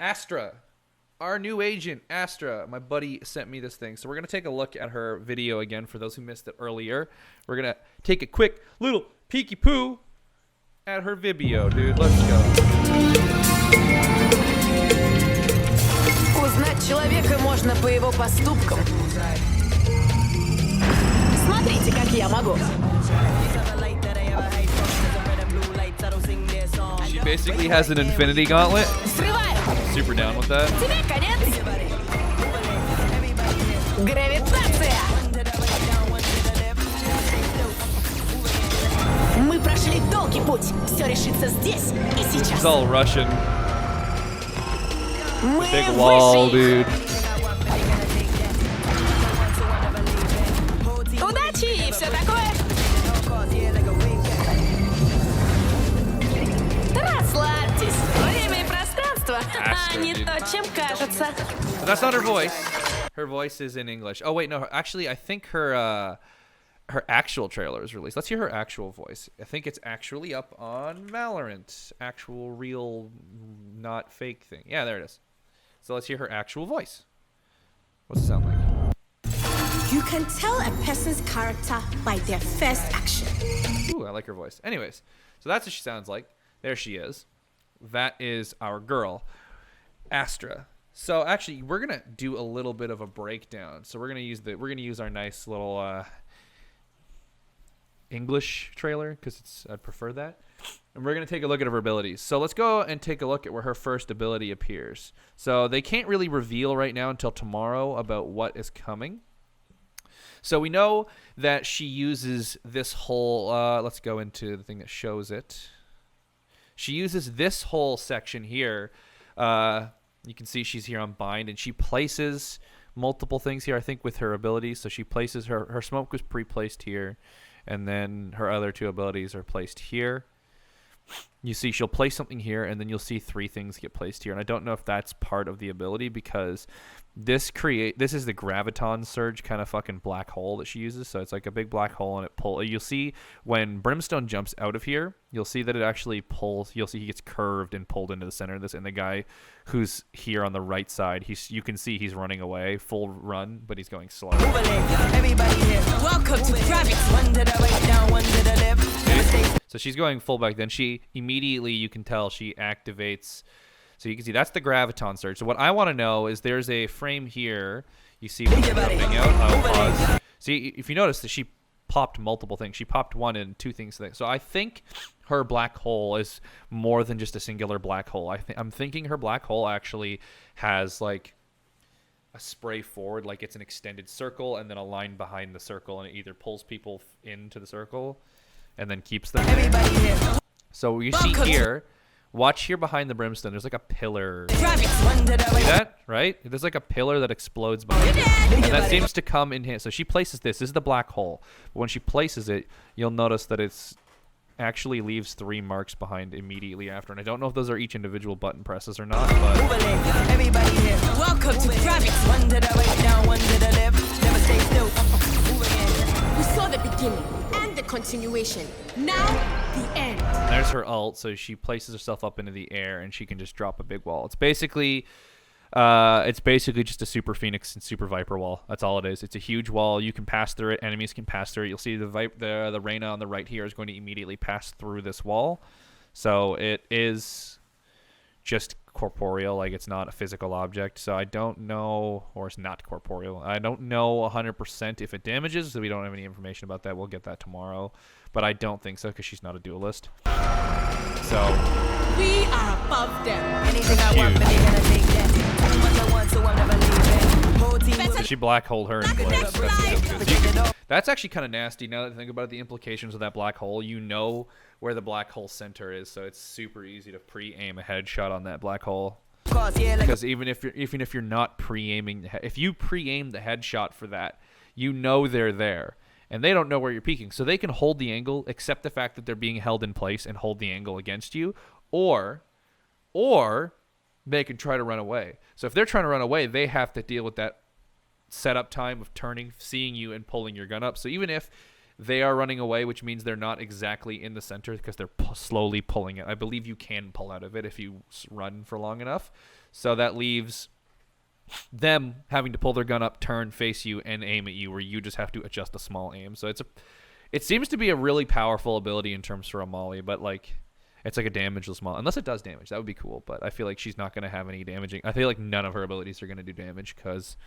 Astra. Our new agent, Astra. My buddy sent me this thing. So we're going to take a look at her video again for those who missed it earlier. We're going to take a quick little peeky poo at her video, dude. Let's go. Узнать человека можно по его поступкам. Смотрите, как я могу. She basically has an infinity gauntlet. Срываю. Super down with that. Тебе конец. Гравитация. Мы прошли долгий путь. Все решится здесь и сейчас. It's all Russian. Мы Big wall, вышли. dude. Удачи и все такое. Расслабьтесь. Время и пространство. Не то, чем кажется. But that's not her voice. Her voice is in English. Oh wait, no. Actually, I think her actual trailer is released. Let's hear her actual voice. I think it's actually up on Valorant. Actual, real, not fake thing. Yeah, there it is. So let's hear her actual voice. What's it sound like? You can tell a person's character by their first action. Ooh, I like her voice. Anyways, so that's what she sounds like. There she is. That is our girl, Astra. So actually, we're gonna do a little bit of a breakdown. So we're gonna use our nice little English trailer because I'd prefer that. And we're going to take a look at her abilities. So let's go and take a look at where her first ability appears. So they can't really reveal right now until tomorrow about what is coming. So we know that she uses this whole, let's go into the thing that shows it. She uses this whole section here. You can see she's here on bind, and she places multiple things here, I think, with her abilities. So she places her smoke was pre-placed here, and then her other two abilities are placed here. You see she'll place something here, and then you'll see three things get placed here. And I don't know if that's part of the ability because this is the graviton surge kind of fucking black hole that she uses. So it's like a big black hole, and it pull. You'll see when Brimstone jumps out of here, you'll see that it actually pulls. You'll see he gets curved and pulled into the center of this. And the guy who's here on the right side, you can see he's running away, full run, but he's going slow. Welcome to Gravity. So she's going full back. Then she immediately, you can tell, she activates. So you can see that's the graviton surge. So what I want to know is there's a frame here. You see when she's jumping out. I'll pause. See, if you notice that she popped multiple things. She popped one and two things. So I think her black hole is more than just a singular black hole. I'm thinking her black hole actually has like a spray forward, like it's an extended circle and then a line behind the circle, and it either pulls people into the circle and then keeps them there. So you see here, watch here behind the Brimstone, there's like a pillar. See that? Right? There's like a pillar that explodes behind it. And that seems to come in here. So she places this. This is the black hole. But when she places it, you'll notice that it's actually leaves 3 marks behind immediately after. And I don't know if those are each individual button presses or not, but Welcome to Gravity. We saw the beginning and the continuation. Now, the end. there's her ult. So she places herself up into the air and she can just drop a big wall. It's basically just a Super Phoenix and Super Viper wall. That's all it is. It's a huge wall. You can pass through it. Enemies can pass through it. You'll see the Reyna on the right here is going to immediately pass through this wall. So it is just corporeal. Like, it's not a physical object. So I don't know, or it's not corporeal. I don't know 100% if it damages. So we don't have any information about that. We'll get that tomorrow. But I don't think so because she's not a duelist. So We are above them. Anything I want, but they gonna take that. What I want, so I'm never leaving. Whole team so she black hole her in place. That's actually kind of nasty now that I think about it, the implications of that black hole. You know where the black hole center is, so it's super easy to pre-aim a headshot on that black hole. Because even if you're not pre-aiming, if you pre-aim the headshot for that, you know they're there. And they don't know where you're peeking. So they can hold the angle, accept the fact that they're being held in place and hold the angle against you. Or they can try to run away. So if they're trying to run away, they have to deal with that setup time of turning, seeing you, and pulling your gun up. So even if They are running away, which means they're not exactly in the center because they're slowly pulling it. I believe you can pull out of it if you run for long enough. So that leaves them having to pull their gun up, turn, face you, and aim at you, where you just have to adjust a small aim. So it seems to be a really powerful ability in terms for a Molly, but like it's like a damageless Molly. Unless it does damage. That would be cool, but I feel like she's not going to have any damaging. I feel like none of her abilities are going to do damage because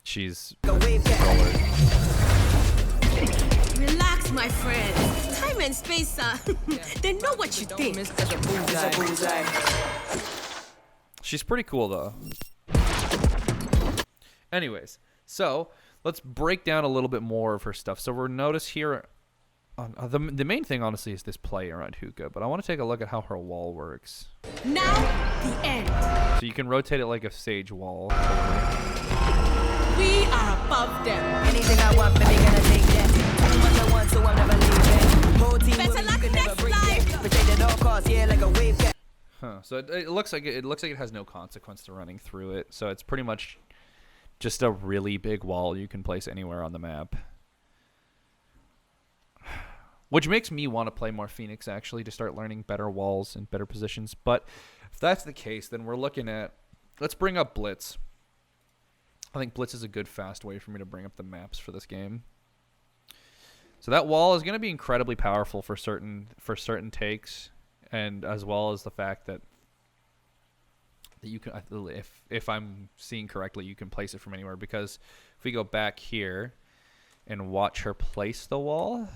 she's Relax, my friend. Time and space, they know what you think. She's pretty cool, though. Anyways, so let's break down a little bit more of her stuff. So we'll notice here, the main thing, honestly, is this play around hookah. But I want to take a look at how her wall works. Now, the end. So you can rotate it like a sage wall. We are above them. Anything I want, baby, gonna take that. What I want, so I'm never leaving. Whole team Better will luck you can next never break life. that. Protect at all costs, yeah, like a wave cat. Huh. So it looks like it has no consequence to running through it. So it's pretty much just a really big wall you can place anywhere on the map. Which makes me want to play more Phoenix, actually, to start learning better walls and better positions. But if that's the case, then we're looking at... Let's bring up Blitz. I think Blitz is a good, fast way for me to bring up the maps for this game. So that wall is going to be incredibly powerful for certain takes, and as well as the fact that you can, if I'm seeing correctly, you can place it from anywhere. Because if we go back here and watch her place the wall...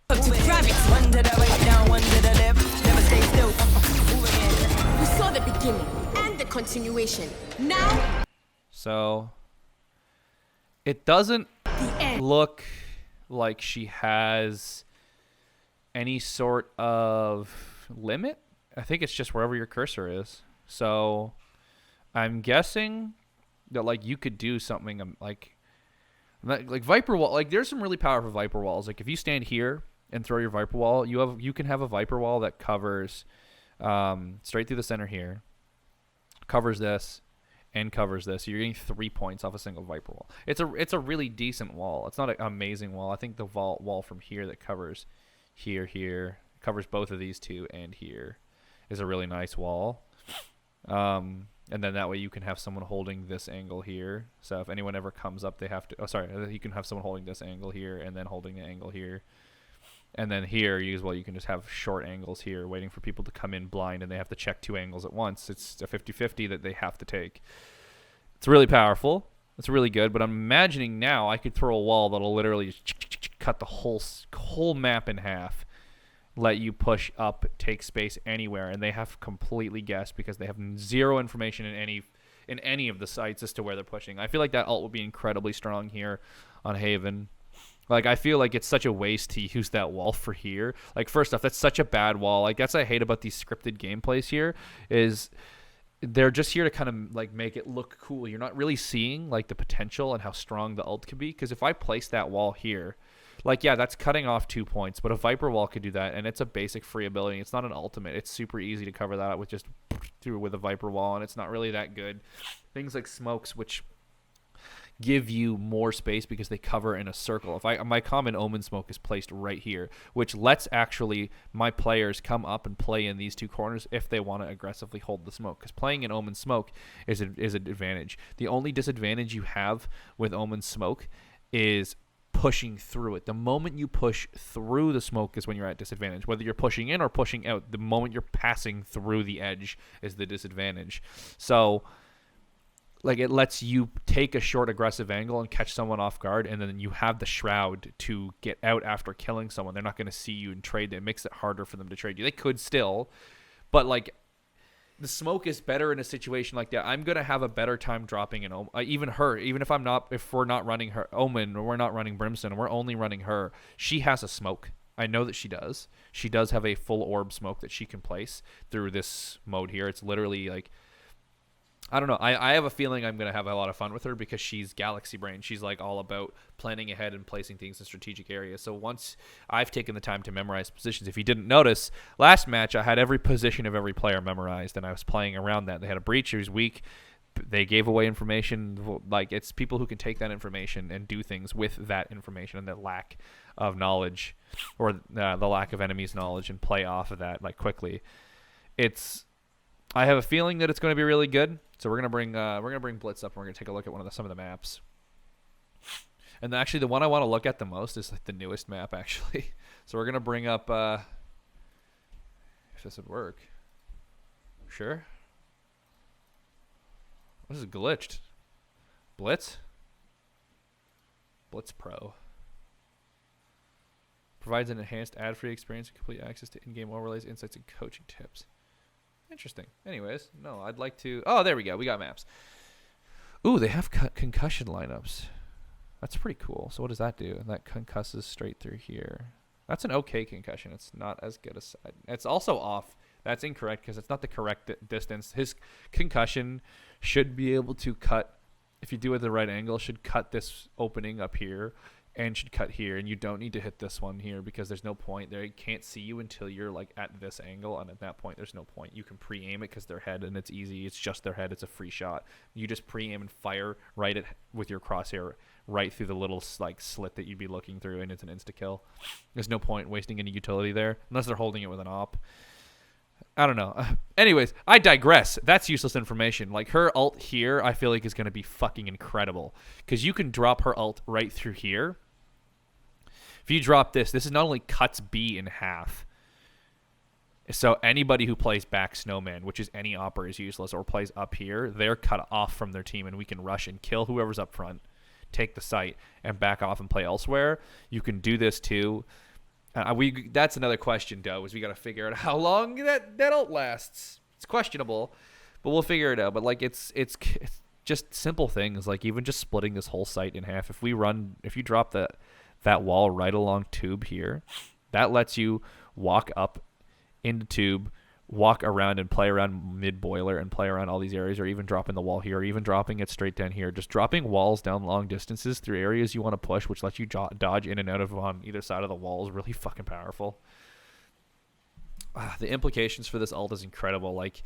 To grab it. One to the right, down, one to the left. Never stay still. Move again. We saw the beginning and the continuation. Now, So it doesn't the end. look like she has any sort of limit. I think it's just wherever your cursor is. So I'm guessing that like you could do something like Viper wall. Like there's some really powerful Viper walls. Like if you stand here and throw your Viper wall, you can have a Viper wall that covers straight through the center here, covers this, and covers this. So you're getting 3 points off a single Viper wall. It's a really decent wall. It's not an amazing wall. I think the wall from here that covers here, covers both of these two, and here is a really nice wall. And then that way you can have someone holding this angle here. So if anyone ever comes up, they have to... Oh, sorry. You can have someone holding this angle here and then holding the angle here. And then here, you can just have short angles here waiting for people to come in blind, and they have to check 2 angles at once. It's a 50-50 that they have to take. It's really powerful. It's really good, but I'm imagining now I could throw a wall that'll literally cut the whole map in half, let you push up, take space anywhere, and they have completely guessed because they have zero information in any of the sites as to where they're pushing. I feel like that ult would be incredibly strong here on Haven. Like, I feel like it's such a waste to use that wall for here. Like, first off, that's such a bad wall. Like, that's what I hate about these scripted gameplays here, is they're just here to kind of, like, make it look cool. You're not really seeing, like, the potential and how strong the ult could be. Because if I place that wall here, like, yeah, that's cutting off 2 points. But a Viper wall could do that, and it's a basic free ability. It's not an ultimate. It's super easy to cover that up with just with a Viper wall, and it's not really that good. Things like smokes, which give you more space because they cover in a circle. If my common Omen smoke is placed right here, which lets actually my players come up and play in these 2 corners if they want to aggressively hold the smoke, because playing in Omen smoke is an advantage. The only disadvantage you have with Omen smoke is pushing through it. The moment you push through the smoke is when you're at disadvantage. Whether you're pushing in or pushing out, the moment you're passing through the edge is the disadvantage. So like, it lets you take a short aggressive angle and catch someone off guard, and then you have the shroud to get out after killing someone. They're not going to see you and trade. It makes it harder for them to trade you. They could still, but like, the smoke is better in a situation like that. I'm going to have a better time dropping an Omen. Even if we're not running her Omen, or we're not running Brimstone, and we're only running her, she has a smoke. I know that she does. She does have a full orb smoke that she can place through this mode here. It's literally like, I don't know. I have a feeling I'm going to have a lot of fun with her because she's galaxy brain. She's like all about planning ahead and placing things in strategic areas. So once I've taken the time to memorize positions, if you didn't notice, last match I had every position of every player memorized, and I was playing around that. They had a breach who was weak. they gave away information. Like, it's people who can take that information and do things with that information, and the lack of knowledge, or the lack of enemies' knowledge, and play off of that like quickly. I have a feeling that it's going to be really good. So we're gonna bring Blitz up, and we're gonna take a look at some of the maps. And actually, the one I want to look at the most is like the newest map, actually. So we're gonna bring up if this would work. Sure. This is glitched. Blitz Pro provides an enhanced ad-free experience and complete access to in-game overlays, insights, and coaching tips. Interesting. Anyways, no, I'd like to... Oh, there we go. We got maps. Ooh, they have concussion lineups. That's pretty cool. So what does that do? And that concusses straight through here. That's an okay concussion. It's not as good as... It's also off. That's incorrect because it's not the correct distance. His concussion should be able to cut, if you do it at the right angle, should cut this opening up here and should cut here. And you don't need to hit this one here because there's no point. They can't see you until you're like at this angle. And at that point, there's no point. You can pre-aim it because their head, and it's easy. It's just their head. It's a free shot. You just pre-aim and fire right at with your crosshair right through the little like slit that you'd be looking through, and it's an insta-kill. There's no point wasting any utility there unless they're holding it with an op. I don't know. Anyways, I digress. That's useless information. Like, her ult here, I feel like is going to be fucking incredible. Because you can drop her ult right through here. If you drop this is not only cuts B in half. So anybody who plays back Snowman, which is any opera, is useless, or plays up here, they're cut off from their team, and we can rush and kill whoever's up front, take the site, and back off and play elsewhere. You can do this too. That's another question, though, is we got to figure out how long that ult lasts. It's questionable, but we'll figure it out. But like, it's just simple things, like even just splitting this whole site in half. If you drop that wall right along tube here, that lets you walk up into tube, walk around and play around mid boiler and play around all these areas, or even dropping the wall here, or even dropping it straight down here. Just dropping walls down long distances through areas you want to push, which lets you dodge in and out of on either side of the wall, is really fucking powerful. The implications for this ult is incredible. Like,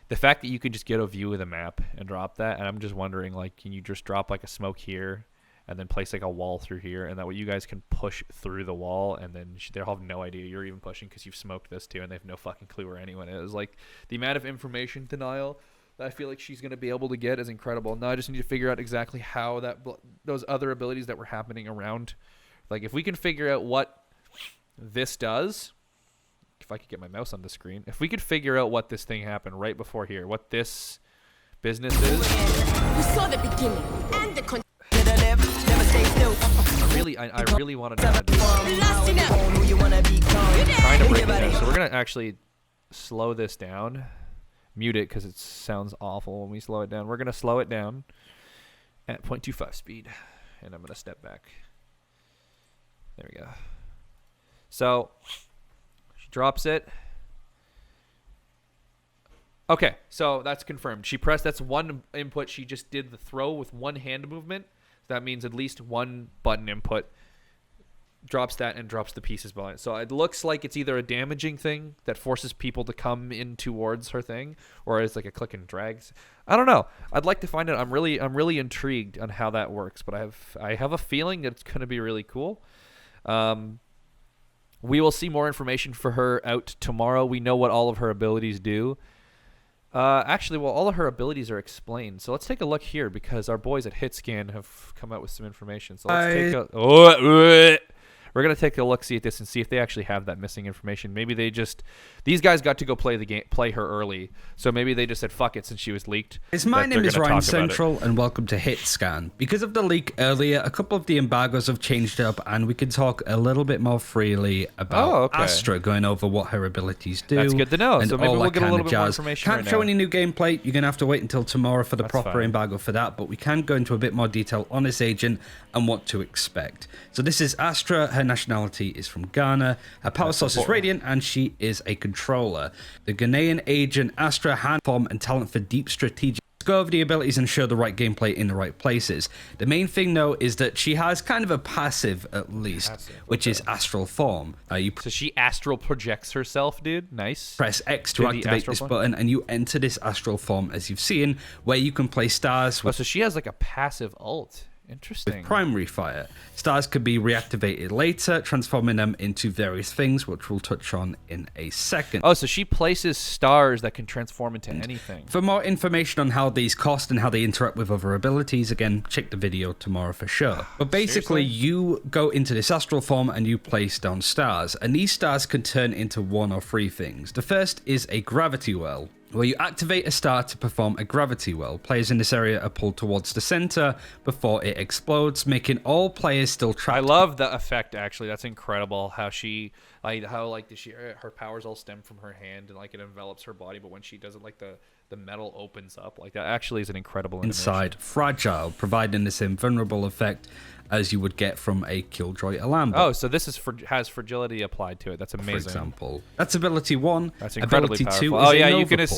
the fact that you can just get a view of the map and drop that, and I'm just wondering, like, can you just drop like a smoke here and then place like a wall through here, and that way you guys can push through the wall, and then they'll have no idea you're even pushing because you've smoked this too, and they have no fucking clue where anyone is. Like, the amount of information denial that I feel like she's going to be able to get is incredible. Now I just need to figure out exactly how those other abilities that were happening around, like, if we can figure out what this does, if I could get my mouse on the screen, if we could figure out what this thing happened right before here, what this business is. We saw the beginning and the I really want to know how to do Last enough. trying to break it down. So we're going to actually slow this down. Mute it because it sounds awful when we slow it down. We're going to slow it down at 0.25 speed. And I'm going to step back. There we go. So she drops it. Okay, so that's confirmed. She pressed, that's one input. She just did the throw with one hand movement. That means at least one button input, drops that and drops the pieces behind it. So it looks like it's either a damaging thing that forces people to come in towards her thing, or it's like a click and drag. I don't know. I'd like to find out. I'm really intrigued on how that works, but I have a feeling that it's going to be really cool. We will see more information for her out tomorrow. We know what all of her abilities do. Actually, well, all of her abilities are explained. So let's take a look here because our boys at HitScan have come out with some information. So let's take a... We're going to take a look-see at this and see if they actually have that missing information. Maybe they just... These guys got to go play her early. So maybe they just said, fuck it, since she was leaked. My name is Ryan Central, and welcome to HitScan. Because of the leak earlier, a couple of the embargoes have changed up, and we can talk a little bit more freely about Astra, going over what her abilities do. That's good to know. So maybe we'll get a little bit more information Can't show any new gameplay. You're going to have to wait until tomorrow for the proper embargo for that, but we can go into a bit more detail on this agent and what to expect. So this is Astra. Her nationality is from Ghana. Her power source is Radiant, and she is a controller. The Ghanaian agent Astra, hand form and talent for deep strategic go over the abilities and show the right gameplay in the right places. The main thing though is that she has kind of a passive at least, which is astral form. So she astral projects herself, dude. Nice. Press X to activate this button and you enter this astral form as you've seen, where you can play stars with so she has like a passive ult. Interesting. primary fire. Stars could be reactivated later, transforming them into various things, which we'll touch on in a second. Oh, so she places stars that can transform into anything. For more information on how these cost and how they interact with other abilities, again, check the video tomorrow for sure. But basically, you go into this astral form and you place down stars, and these stars can turn into one or three things. The first is a gravity well, where you activate a star to perform a gravity well. Players in this area are pulled towards the center before it explodes, making all players still trapped. I love the effect, actually. That's incredible. How she, her powers all stem from her hand and like it envelops her body, but when she does it, like the metal opens up. Like that actually is an incredible animation. Inside, fragile, providing the same vulnerable effect as you would get from a Killjoy alarm bot. Oh, so this is has fragility applied to it. That's amazing. For example, that's ability 1. That's incredibly ability 2 powerful. is Oh yeah,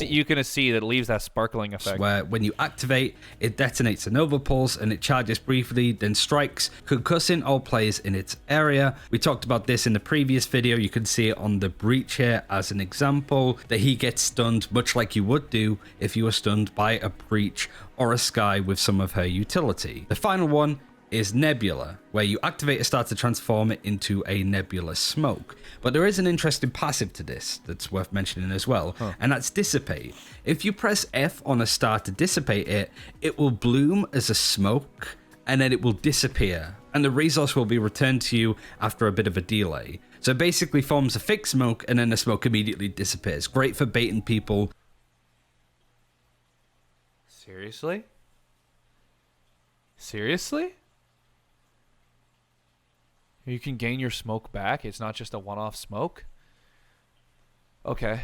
you can see that it leaves that sparkling effect. Where when you activate, it detonates a Nova Pulse and it charges briefly, then strikes, concussing all players in its area. We talked about this in the previous video. You can see it on the Breach here as an example, that he gets stunned much like you would do if you were stunned by a Breach or a Sky with some of her utility. The final one is Nebula, where you activate a star to transform it into a nebula smoke. But there is an interesting passive to this that's worth mentioning as well, and that's Dissipate. If you press F on a star to dissipate it, it will bloom as a smoke, and then it will disappear, and the resource will be returned to you after a bit of a delay. So it basically forms a fixed smoke, and then the smoke immediately disappears. Great for baiting people. Seriously? Seriously? You can gain your smoke back. It's not just a one-off smoke. Okay.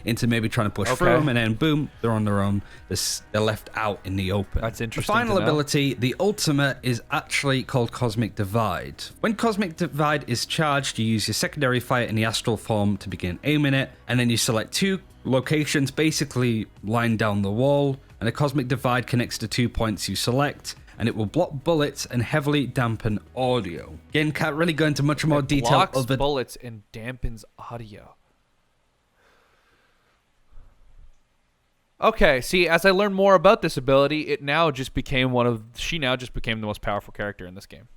Into maybe trying to push through them, and then boom, they're on their own. They're left out in the open. That's interesting. The final ability, the ultimate, is actually called Cosmic Divide. When Cosmic Divide is charged, you use your secondary fire in the astral form to begin aiming it, and then you select 2 locations, basically line down the wall, and the Cosmic Divide connects to 2 points you select, and it will block bullets and heavily dampen audio. Again, can't really go into much more detail. Blocks bullets and dampens audio. Okay, see, as I learned more about this ability, she now just became the most powerful character in this game.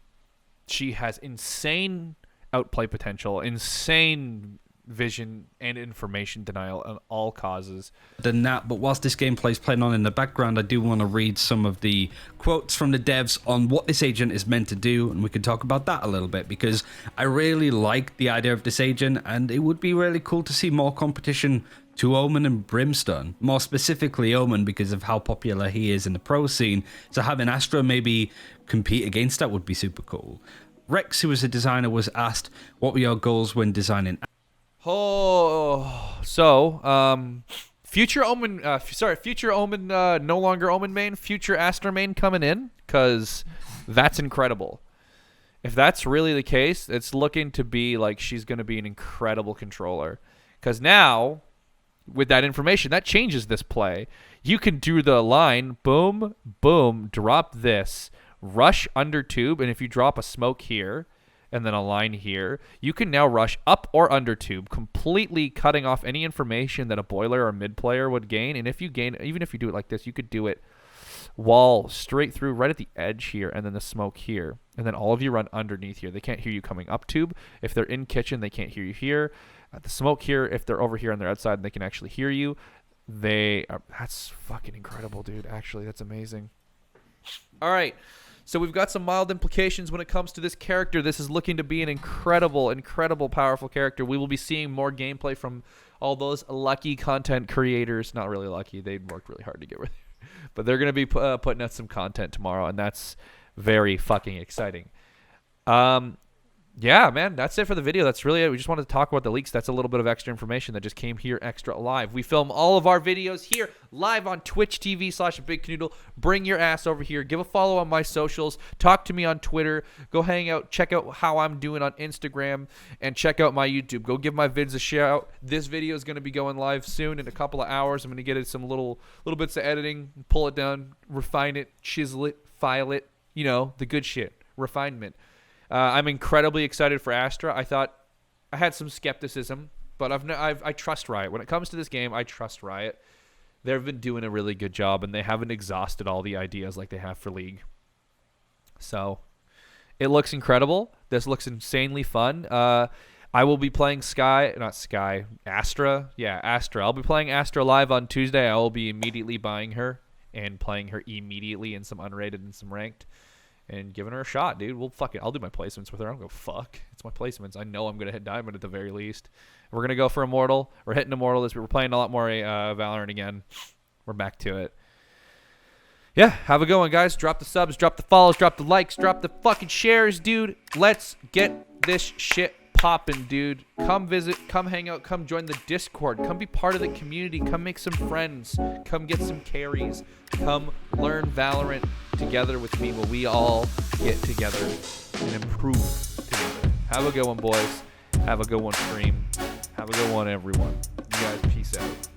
She has insane outplay potential, insane vision and information denial on all causes. But whilst this gameplay is playing on in the background, I do want to read some of the quotes from the devs on what this agent is meant to do, and we can talk about that a little bit, because I really like the idea of this agent, and it would be really cool to see more competition to Omen and Brimstone. More specifically Omen, because of how popular he is in the pro scene, so having Astra maybe compete against that would be super cool. Rex, who was a designer, was asked, what were your goals when designing? Oh, so future Omen, no longer Omen main, future Astra main coming in, because that's incredible. If that's really the case, it's looking to be like she's going to be an incredible controller, because now with that information, that changes this play. You can do the line, boom, boom, drop this, rush under tube, and if you drop a smoke here and then a line here, you can now rush up or under tube, completely cutting off any information that a boiler or mid player would gain. And if you gain, even if you do it like this, you could do it wall straight through right at the edge here, and then the smoke here, and then all of you run underneath here. They can't hear you coming up tube. If they're in kitchen, they can't hear you here. The smoke here, if they're over here on their outside, they can actually hear you. That's fucking incredible, dude. Actually, that's amazing. All right. So we've got some mild implications when it comes to this character. This is looking to be an incredible, incredible, powerful character. We will be seeing more gameplay from all those lucky content creators. Not really lucky. They worked really hard to get rid of it. But they're going to be putting out some content tomorrow, and that's very fucking exciting. yeah, man, that's it for the video. That's really it. We just wanted to talk about the leaks. That's a little bit of extra information that just came here extra live. We film all of our videos here live on Twitch TV/BigKanoodle. Bring your ass over here. Give a follow on my socials. Talk to me on Twitter. Go hang out. Check out how I'm doing on Instagram. And check out my YouTube. Go give my vids a shout. This video is going to be going live soon in a couple of hours. I'm going to get it some little bits of editing. Pull it down. Refine it. Chisel it. File it. You know, the good shit. Refinement. I'm incredibly excited for Astra. I thought I had some skepticism, but I trust Riot. When it comes to this game, I trust Riot. They've been doing a really good job, and they haven't exhausted all the ideas like they have for League. So it looks incredible. This looks insanely fun. I will be playing Astra. Yeah, Astra. I'll be playing Astra live on Tuesday. I will be immediately buying her and playing her immediately in some unrated and some ranked. And giving her a shot, dude. Well, fuck it. I'll do my placements with her. I don't go fuck. It's my placements. I know I'm going to hit Diamond at the very least. We're going to go for Immortal. We're hitting Immortal. We're playing a lot more Valorant again. We're back to it. Yeah, have a good one, guys. Drop the subs, drop the follows, drop the likes, drop the fucking shares, dude. Let's get this shit popping, dude. Come visit, come hang out, come join the Discord, come be part of the community, come make some friends, come get some carries, come learn Valorant together with me while we all get together and improve together. Have a good one, boys. Have a good one, stream. Have a good one, everyone. You guys, peace out.